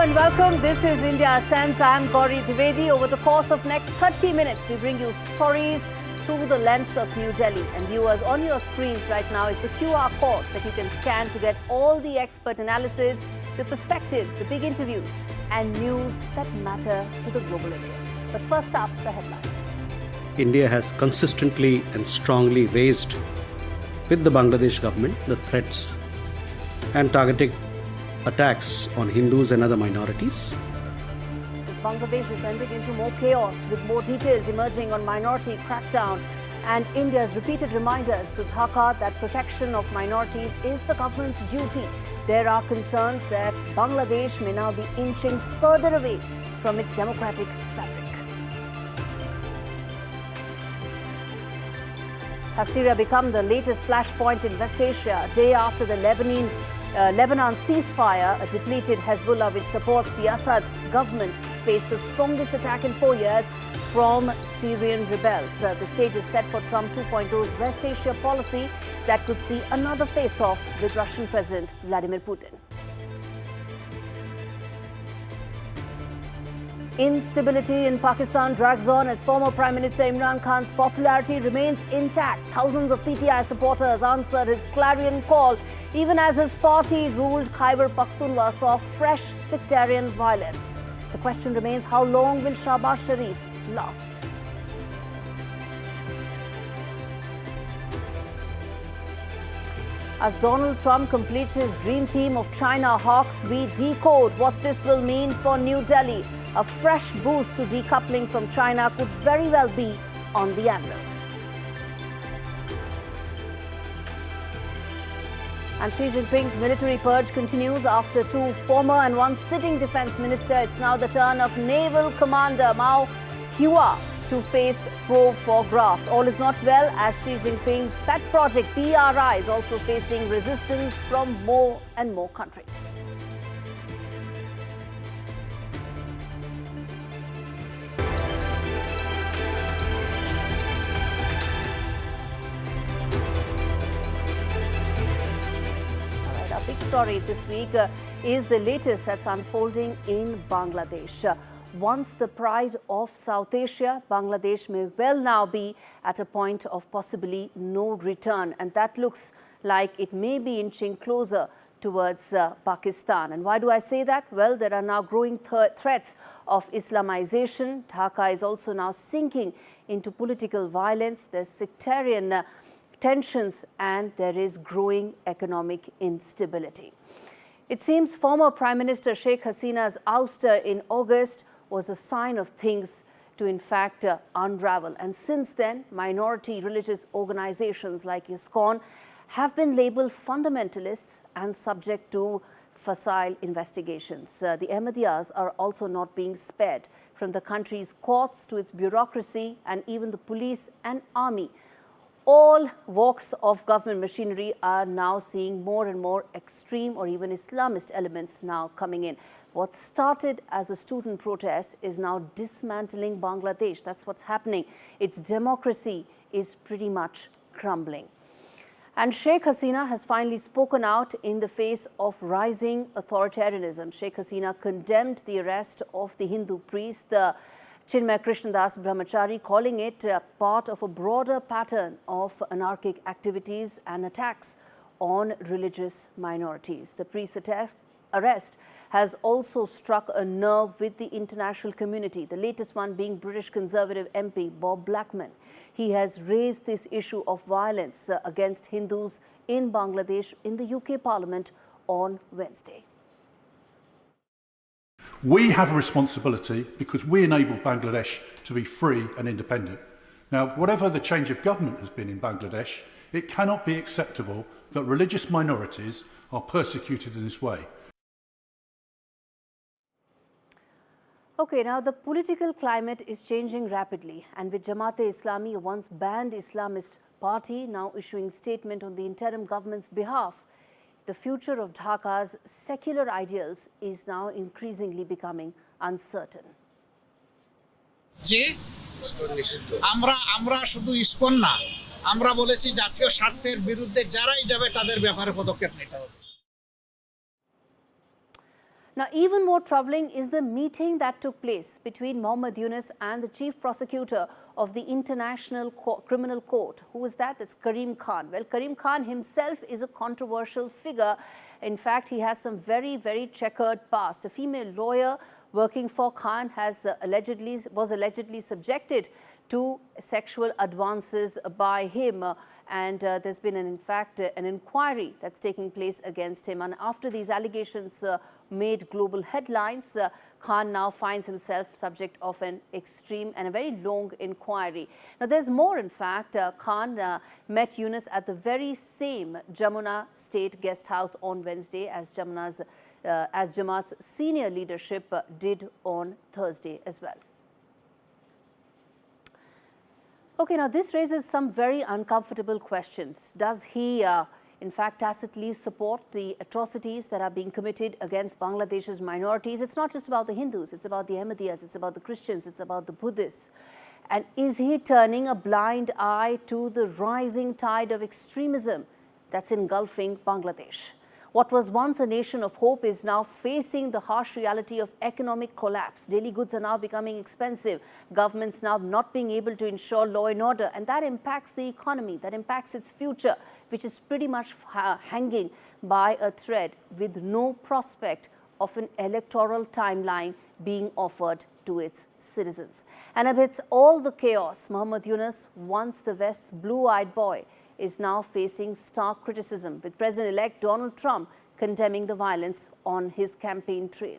and welcome. This is India Sense. I am Gaurie Dwivedi. Over the course of next 30 minutes, we bring you stories through the lens of New Delhi. And viewers, on your screens right now is the QR code that you can scan to get all the expert analysis, the perspectives, the big interviews, and news that matter to the global India. But first up, the headlines. India has consistently and strongly raised with the Bangladesh government the threats and targeted attacks on Hindus and other minorities. Is Bangladesh descended into more chaos, with more details emerging on minority crackdown and India's repeated reminders to Dhaka that protection of minorities is the government's duty. There are concerns that Bangladesh may now be inching further away from its democratic fabric. Has Syria become the latest flashpoint in West Asia? A day after the Lebanon ceasefire, a depleted Hezbollah which supports the Assad government faced the strongest attack in 4 years from Syrian rebels. The stage is set for Trump 2.0's West Asia policy that could see another face-off with Russian President Vladimir Putin. Instability in Pakistan drags on as former Prime Minister Imran Khan's popularity remains intact. Thousands of PTI supporters answered his clarion call, even as his party ruled Khyber Pakhtunkhwa saw fresh sectarian violence. The question remains, how long will Shahbaz Sharif last? As Donald Trump completes his dream team of China hawks, we decode what this will mean for New Delhi. A fresh boost to decoupling from China could very well be on the anvil. And Xi Jinping's military purge continues after two former and one sitting defense minister. It's now the turn of Naval Commander Mao Hua to face probe for graft. All is not well as Xi Jinping's pet project BRI is also facing resistance from more and more countries. Story this week is the latest that's unfolding in Bangladesh. Once the pride of South Asia, Bangladesh may well now be at a point of possibly no return, and that looks like it may be inching closer towards Pakistan. And why do I say that? Well, there are now growing threats of Islamization. Dhaka is also now sinking into political violence. There's sectarian tensions, and there is growing economic instability. It seems former Prime Minister Sheikh Hasina's ouster in August was a sign of things to in fact unravel. And since then, minority religious organizations like ISKCON have been labeled fundamentalists and subject to facile investigations. The Ahmadiyas are also not being spared, from the country's courts to its bureaucracy and even the police and army. All walks of government machinery are now seeing more and more extreme or even Islamist elements now coming in. What started as a student protest is now dismantling Bangladesh. That's what's happening. Its democracy is pretty much crumbling. And Sheikh Hasina has finally spoken out in the face of rising authoritarianism. Sheikh Hasina condemned the arrest of the Hindu priest, Chinmay Krishnadas Brahmachari, calling it part of a broader pattern of anarchic activities and attacks on religious minorities. The priest's arrest has also struck a nerve with the international community, the latest one being British Conservative MP Bob Blackman. He has raised this issue of violence against Hindus in Bangladesh in the UK Parliament on Wednesday. We have a responsibility because we enable Bangladesh to be free and independent. Now, whatever the change of government has been in Bangladesh, it cannot be acceptable that religious minorities are persecuted in this way. Okay, now the political climate is changing rapidly, and with Jamaat-e-Islami, a once banned Islamist party, now issuing statement on the interim government's behalf, the future of Dhaka's secular ideals is now increasingly becoming uncertain. আমরা শুধু ISKCON না, আমরা বলেছি জাতীয় স্বার্থের বিরুদ্ধে যারাই যাবে তাদের ব্যাপারে পদক্ষেপ নিতে হবে। Now, even more troubling is the meeting that took place between Mohammed Yunus and the chief prosecutor of the International Criminal Court. Who is that? That's Karim Khan. Well, Karim Khan himself is a controversial figure. In fact, he has some very, very checkered past. A female lawyer working for Khan was allegedly subjected to sexual advances by him. And there's been, in fact, an inquiry that's taking place against him. And after these allegations made global headlines, Khan now finds himself subject of an extreme and a very long inquiry. Now, there's more, in fact. Khan met Yunus at the very same Jamuna State Guest House on Wednesday as Jamaat's senior leadership did on Thursday as well. Okay, now this raises some very uncomfortable questions. Does he, in fact, tacitly support the atrocities that are being committed against Bangladesh's minorities? It's not just about the Hindus, it's about the Ahmadiyas, it's about the Christians, it's about the Buddhists. And is he turning a blind eye to the rising tide of extremism that's engulfing Bangladesh? What was once a nation of hope is now facing the harsh reality of economic collapse. Daily goods are now becoming expensive. Governments now not being able to ensure law and order. And that impacts the economy, that impacts its future, which is pretty much hanging by a thread with no prospect of an electoral timeline being offered to its citizens. And amidst all the chaos, Mohammed Yunus, once the West's blue-eyed boy, is now facing stark criticism, with President-elect Donald Trump condemning the violence on his campaign trail.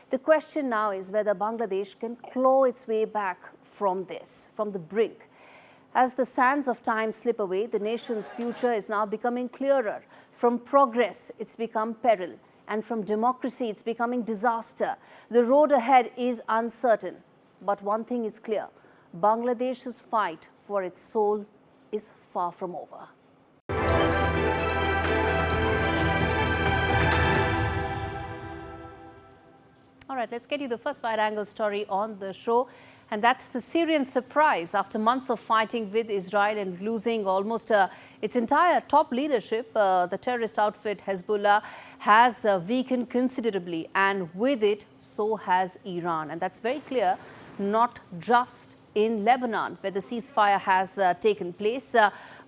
The question now is whether Bangladesh can claw its way back from this, from the brink. As the sands of time slip away, the nation's future is now becoming clearer. From progress, it's become peril, and from democracy, it's becoming disaster. The road ahead is uncertain, but one thing is clear: Bangladesh's fight for its soul is far from over. All right, let's get you the first wide-angle story on the show, and that's the Syrian surprise. After months of fighting with Israel and losing almost its entire top leadership, the terrorist outfit Hezbollah has weakened considerably, and with it, so has Iran. And that's very clear, not just in Lebanon, where the ceasefire has taken place,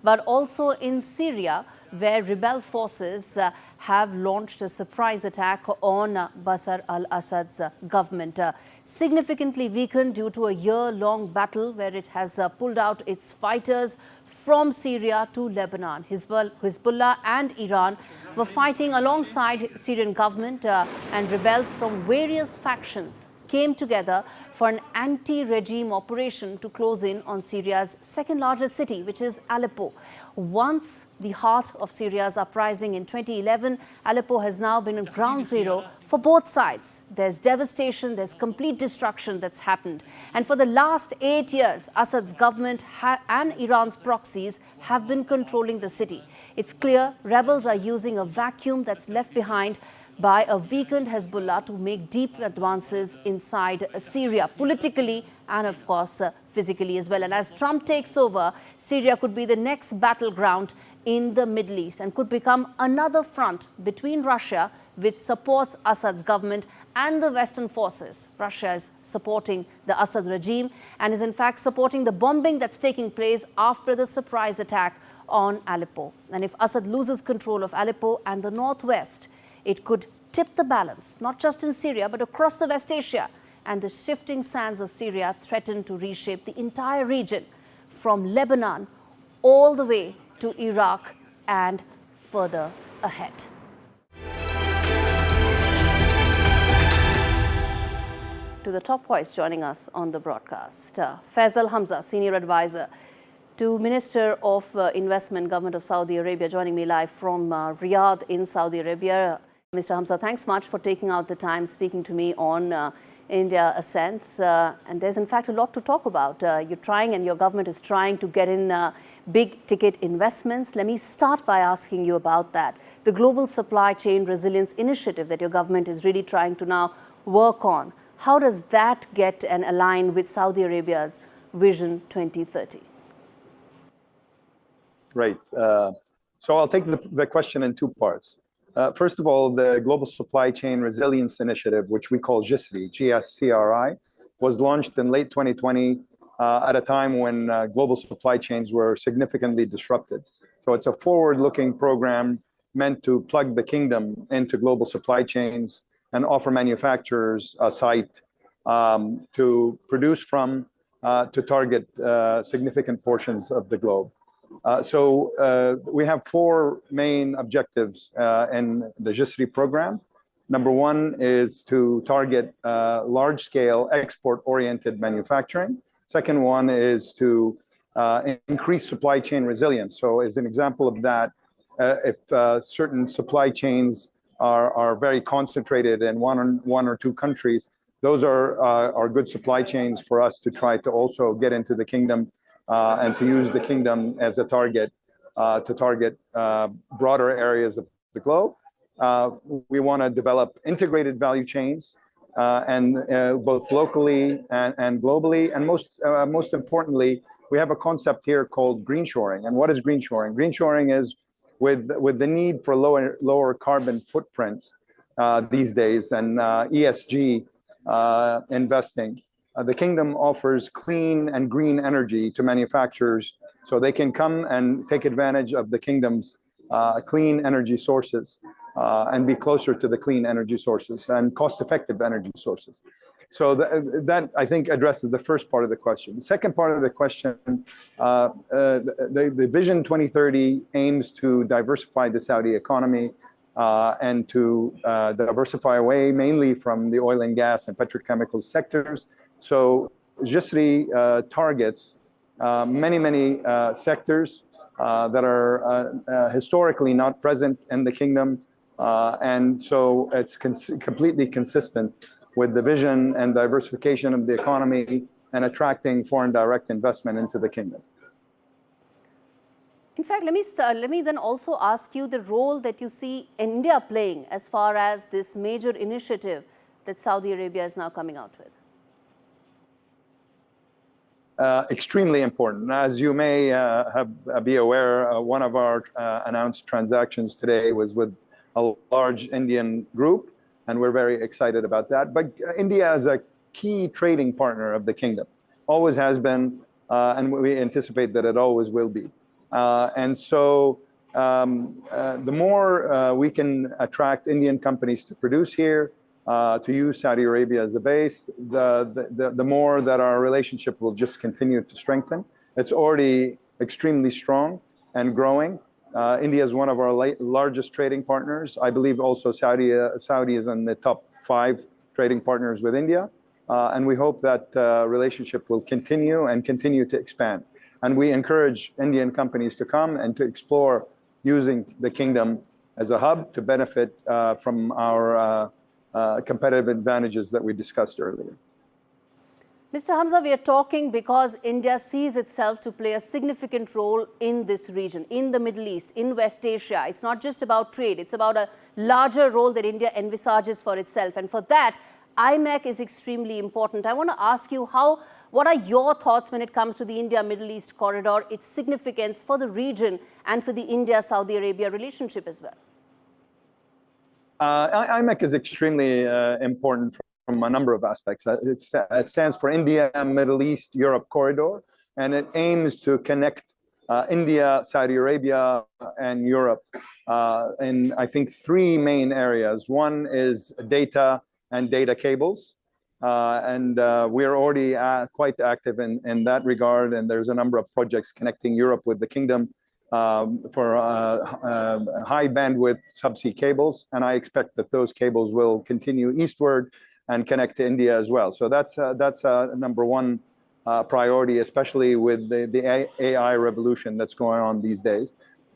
but also in Syria, where rebel forces have launched a surprise attack on Bashar al-Assad's government. Significantly weakened due to a year-long battle where it has pulled out its fighters from Syria to Lebanon. Hezbollah and Iran were fighting alongside Syrian government, and rebels from various factions came together for an anti-regime operation to close in on Syria's second largest city, which is Aleppo. Once the heart of Syria's uprising in 2011, Aleppo has now been a ground zero for both sides. There's devastation, there's complete destruction that's happened. And for the last 8 years, Assad's government and Iran's proxies have been controlling the city. It's clear rebels are using a vacuum that's left behind by a weakened Hezbollah to make deep advances inside Syria, politically and, of course, physically as well. And as Trump takes over, Syria could be the next battleground in the Middle East and could become another front between Russia, which supports Assad's government, and the Western forces. Russia is supporting the Assad regime and is in fact supporting the bombing that's taking place after the surprise attack on Aleppo. And if Assad loses control of Aleppo and the northwest, it could tip the balance, not just in Syria, but across the West Asia. And the shifting sands of Syria threaten to reshape the entire region, from Lebanon all the way to Iraq and further ahead. To the top voice joining us on the broadcast, Faisal Hamza, Senior Advisor to Minister of Investment, Government of Saudi Arabia, joining me live from Riyadh in Saudi Arabia. Mr. Hamza, thanks much for taking out the time speaking to me on India Ascents. And there's in fact a lot to talk about. You're trying, and your government is trying, to get in big ticket investments. Let me start by asking you about that. The Global Supply Chain Resilience Initiative that your government is really trying to now work on. How does that get and align with Saudi Arabia's Vision 2030? Right. So I'll take the question in two parts. First of all, the Global Supply Chain Resilience Initiative, which we call GSRI, GSCRI, was launched in late 2020 at a time when global supply chains were significantly disrupted. So it's a forward-looking program meant to plug the kingdom into global supply chains and offer manufacturers a site to produce from to target significant portions of the globe. So we have four main objectives in the GSRI program. Number one is to target large-scale export-oriented manufacturing. Second one is to increase supply chain resilience. So as an example of that, if certain supply chains are very concentrated in one or two countries, those are good supply chains for us to try to also get into the kingdom and to use the kingdom as a target to target broader areas of the globe. We want to develop integrated value chains and both locally and globally. And most importantly, we have a concept here called green shoring. And what is green shoring? Green shoring is with the need for lower carbon footprints these days and ESG investing. The kingdom offers clean and green energy to manufacturers so they can come and take advantage of the kingdom's clean energy sources and be closer to the clean energy sources and cost-effective energy sources. So that I think addresses the first part of the question. The second part of the question, the Vision 2030 aims to diversify the Saudi economy and to diversify away mainly from the oil and gas and petrochemical sectors. So GSRI targets many sectors that are historically not present in the kingdom. And so it's completely consistent with the vision and diversification of the economy and attracting foreign direct investment into the kingdom. In fact, let me then also ask you the role that you see India playing as far as this major initiative that Saudi Arabia is now coming out with. Extremely important. As you may be aware, one of our announced transactions today was with a large Indian group, and we're very excited about that. But India is a key trading partner of the kingdom, always has been, and we anticipate that it always will be. And so the more we can attract Indian companies to produce here, to use Saudi Arabia as a base, the more that our relationship will just continue to strengthen. It's already extremely strong and growing. India is one of our largest trading partners. I believe also Saudi is in the top 5 trading partners with India. And we hope that relationship will continue to expand. And we encourage Indian companies to come and to explore using the kingdom as a hub to benefit from our competitive advantages that we discussed earlier. Mr. Hamza, we are talking because India sees itself to play a significant role in this region, in the Middle East, in West Asia. It's not just about trade, it's about a larger role that India envisages for itself. And for that, IMEC is extremely important. I want to ask you, what are your thoughts when it comes to the India-Middle East corridor, its significance for the region and for the India-Saudi Arabia relationship as well? IMEC is extremely important from a number of aspects. It stands for India, Middle East, Europe corridor, and it aims to connect India, Saudi Arabia, and Europe in, I think, 3 main areas. One is data and data cables, and we're already quite active in that regard, and there's a number of projects connecting Europe with the kingdom for high bandwidth subsea cables, and I expect that those cables will continue eastward and connect to India as well. So that's number one priority, especially with the AI revolution that's going on these days.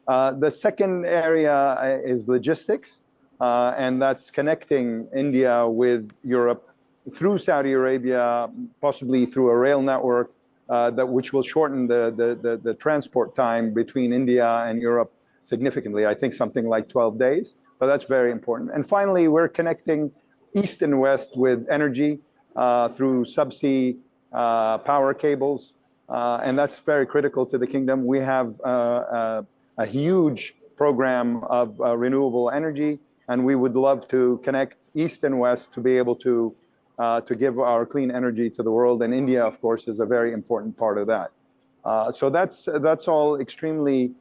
The second area is logistics, and that's connecting India with Europe through Saudi Arabia, possibly through a rail network which will shorten the transport time between India and Europe significantly. I think something like 12 days, but that's very important. And finally, we're connecting East and West with energy through subsea power cables, and that's very critical to the kingdom. We have a huge program of renewable energy And we would love to connect East and West to be able to give our clean energy to the world. And India, of course, is a very important part of that. So that's all extremely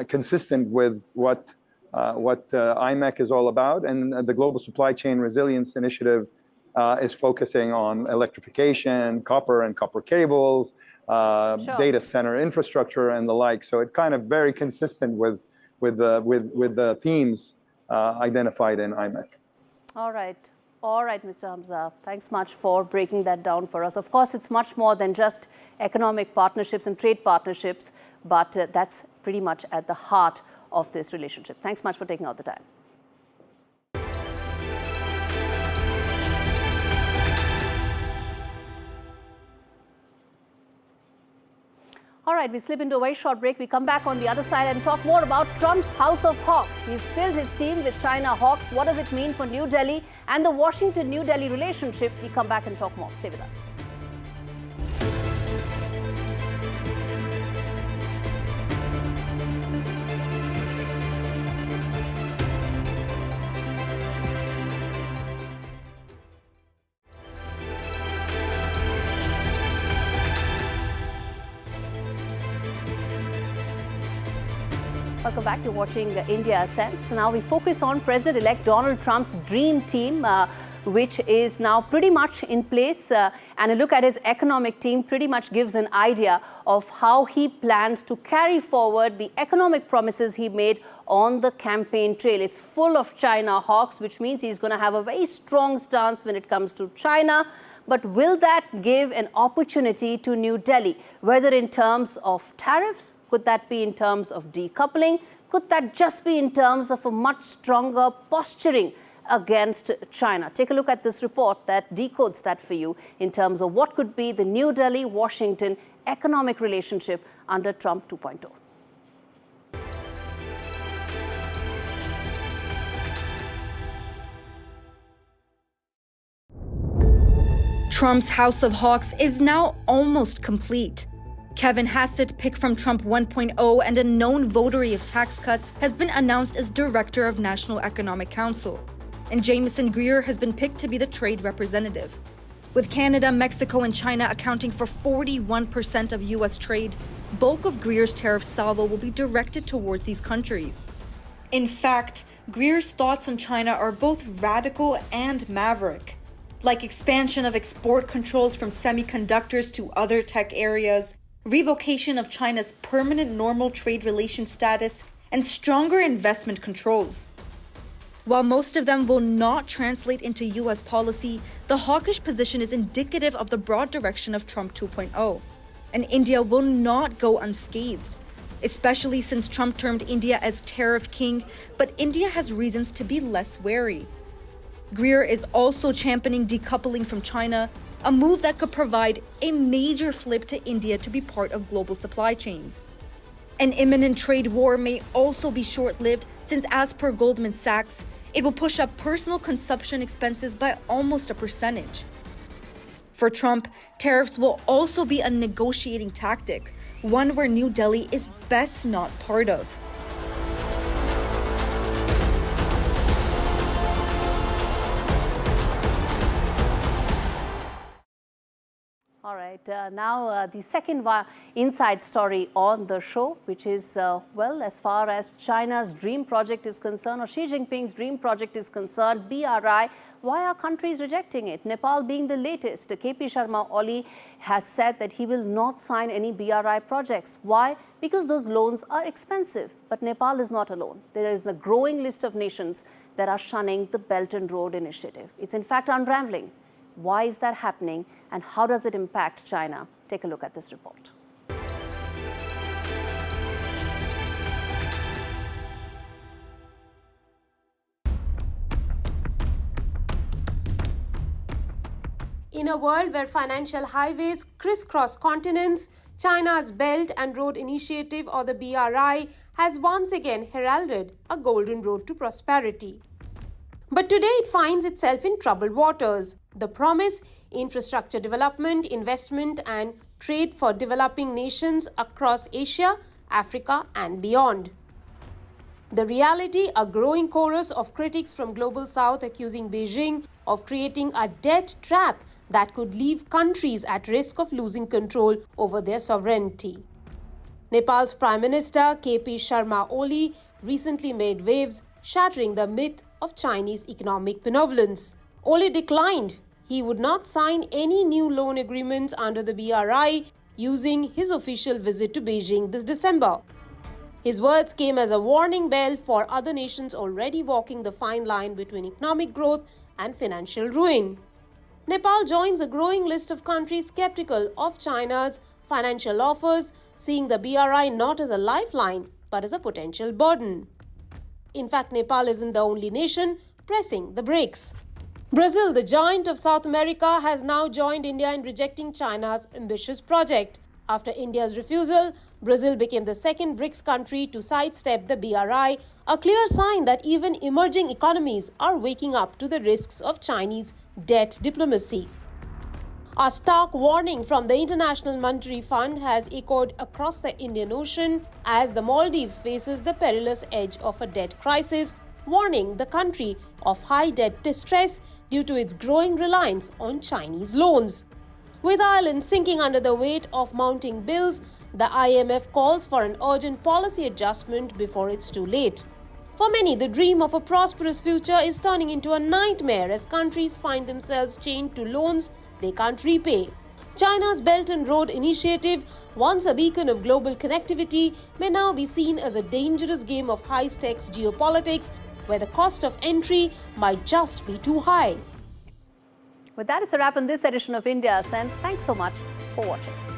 consistent with what IMEC is all about. And the Global Supply Chain Resilience Initiative is focusing on electrification, copper and copper cables, data center infrastructure, and the like. So it kind of very consistent with the themes identified in IMEC. All right, Mr. Hamza. Thanks much for breaking that down for us. Of course, it's much more than just economic partnerships and trade partnerships, but that's pretty much at the heart of this relationship. Thanks much for taking out the time. All right, we slip into a very short break. We come back on the other side and talk more about Trump's House of Hawks. He's filled his team with China hawks. What does it mean for New Delhi and the Washington-New Delhi relationship? We come back and talk more. Stay with us. Welcome back. You're watching India Ascents. Now we focus on President-elect Donald Trump's dream team, which is now pretty much in place. And a look at his economic team pretty much gives an idea of how he plans to carry forward the economic promises he made on the campaign trail. It's full of China hawks, which means he's going to have a very strong stance when it comes to China. But will that give an opportunity to New Delhi, whether in terms of tariffs? Could that be in terms of decoupling? Could that just be in terms of a much stronger posturing against China? Take a look at this report that decodes that for you in terms of what could be the New Delhi-Washington economic relationship under Trump 2.0. Trump's House of Hawks is now almost complete. Kevin Hassett, pick from Trump 1.0 and a known votary of tax cuts, has been announced as Director of National Economic Council. And Jamieson Greer has been picked to be the trade representative. With Canada, Mexico, and China accounting for 41% of U.S. trade, bulk of Greer's tariff salvo will be directed towards these countries. In fact, Greer's thoughts on China are both radical and maverick, like expansion of export controls from semiconductors to other tech areas, revocation of China's permanent normal trade relation status, and stronger investment controls. While most of them will not translate into U.S. policy, the hawkish position is indicative of the broad direction of Trump 2.0. And India will not go unscathed, especially since Trump termed India as tariff king, but India has reasons to be less wary. Greer is also championing decoupling from China, a move that could provide a major flip to India to be part of global supply chains. An imminent trade war may also be short-lived since, as per Goldman Sachs, it will push up personal consumption expenses by almost a percentage. For Trump, tariffs will also be a negotiating tactic, one where New Delhi is best not part of. All right, now the second inside story on the show, which is, well, as far as China's dream project is concerned, or Xi Jinping's dream project is concerned, BRI, why are countries rejecting it? Nepal being the latest. KP Sharma Oli has said that he will not sign any BRI projects. Why? Because those loans are expensive. But Nepal is not alone. There is a growing list of nations that are shunning the Belt and Road Initiative. It's in fact unraveling. Why is that happening, and how does it impact China? Take a look at this report. In a world where financial highways crisscross continents, China's Belt and Road Initiative, or the BRI, has once again heralded a golden road to prosperity. But today it finds itself in troubled waters. The promise, infrastructure development, investment and trade for developing nations across Asia, Africa and beyond. The reality, a growing chorus of critics from Global South accusing Beijing of creating a debt trap that could leave countries at risk of losing control over their sovereignty. Nepal's Prime Minister KP Sharma Oli recently made waves, shattering the myth of Chinese economic benevolence. Oli declined. He would not sign any new loan agreements under the BRI using his official visit to Beijing this December. His words came as a warning bell for other nations already walking the fine line between economic growth and financial ruin. Nepal joins a growing list of countries skeptical of China's financial offers, seeing the BRI not as a lifeline but as a potential burden. In fact, Nepal isn't the only nation pressing the brakes. Brazil, the giant of South America, has now joined India in rejecting China's ambitious project. After India's refusal, Brazil became the second BRICS country to sidestep the BRI, a clear sign that even emerging economies are waking up to the risks of Chinese debt diplomacy. A stark warning from the International Monetary Fund has echoed across the Indian Ocean as the Maldives faces the perilous edge of a debt crisis, warning the country of high debt distress due to its growing reliance on Chinese loans. With Ireland sinking under the weight of mounting bills, the IMF calls for an urgent policy adjustment before it's too late. For many, the dream of a prosperous future is turning into a nightmare as countries find themselves chained to loans they can't repay. China's Belt and Road Initiative, once a beacon of global connectivity, may now be seen as a dangerous game of high-stakes geopolitics where the cost of entry might just be too high. With that, it's a wrap on this edition of India Sense. Thanks so much for watching.